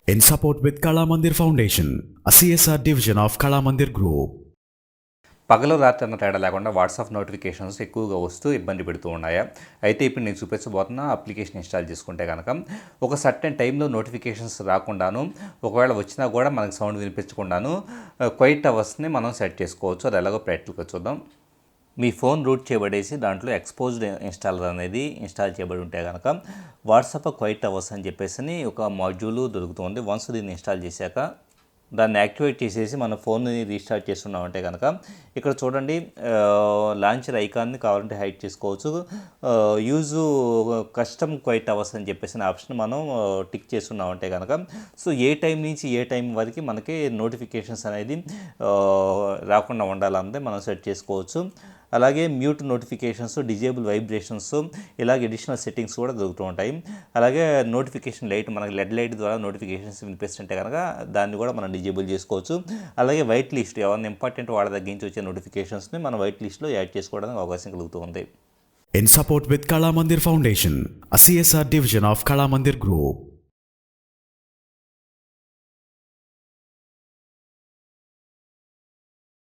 in support with Kala Mandir Foundation, a CSR division of Kala Mandir Group. పగలు రాత్రి అన్న తేడా లేకుండా వాట్సాప్ నోటిఫికేషన్స్ ఎక్కువగా వస్తూ ఇబ్బంది పెడుతూ ఉన్నాయా? అయితే ఇప్పుడు నేను చూపించబోతున్న అప్లికేషన్ ఇన్స్టాల్ చేసుకుంటే కనుక ఒక సర్టెన్ టైంలో నోటిఫికేషన్స్ రాకుండాను, ఒకవేళ వచ్చినా కూడా మనకు సౌండ్ వినిపించకుండాను క్వైట్ అవర్స్ని మనం సెట్ చేసుకోవచ్చు. అది ఎలాగో ప్రాక్టికల్గా చూద్దాం. మీ ఫోన్ రూట్ చేయబడేసి దాంట్లో ఎక్స్పోజ్డ్ ఇన్స్టాలర్ అనేది ఇన్స్టాల్ చేయబడి ఉంటే కనుక వాట్సాప్ క్వైట్ అవర్స్ అని చెప్పేసి ఒక మాడ్యూల్ దొరుకుతుంది. వన్స్ దీన్ని ఇన్స్టాల్ చేశాక దాన్ని యాక్టివేట్ చేసేసి మన ఫోన్ని రీస్టార్ట్ చేస్తున్నామంటే కనుక ఇక్కడ చూడండి, లాంచర్ ఐకాన్ని కావాలంటే హైడ్ చేసుకోవచ్చు. యూజ్ కస్టమ్ క్వైట్ అవర్స్ అని చెప్పేసి ఆప్షన్ మనం టిక్ చేస్తున్నామంటే కనుక సో ఏ టైం నుంచి ఏ టైం వరకు మనకి నోటిఫికేషన్స్ అనేది రాకుండా ఉండాలన్నది మనం సెట్ చేసుకోవచ్చు. అలాగే మ్యూట్ నోటిఫికేషన్స్, డిజేబుల్ వైబ్రేషన్స్, ఇలాగే అడిషనల్ సెట్టింగ్స్ కూడా దొరుకుతూ ఉంటాయి. అలాగే నోటిఫికేషన్ లైట్, మనకి లెడ్ లైట్ ద్వారా నోటిఫికేషన్స్ వినిపిస్తుంటే కనుక దాన్ని కూడా మనం డిజేబుల్ చేసుకోవచ్చు. అలాగే వైట్ లిస్ట్, ఎవరైనా ఇంపార్టెంట్ వాళ్ళ దగ్గర నుంచి వచ్చే నోటిఫికేషన్స్ని మనం వైట్ లిస్ట్లో యాడ్ చేసుకోవడానికి అవకాశం కలుగుతుంది. In support with Kala Mandir Foundation, a CSR division of Kala Mandir Group.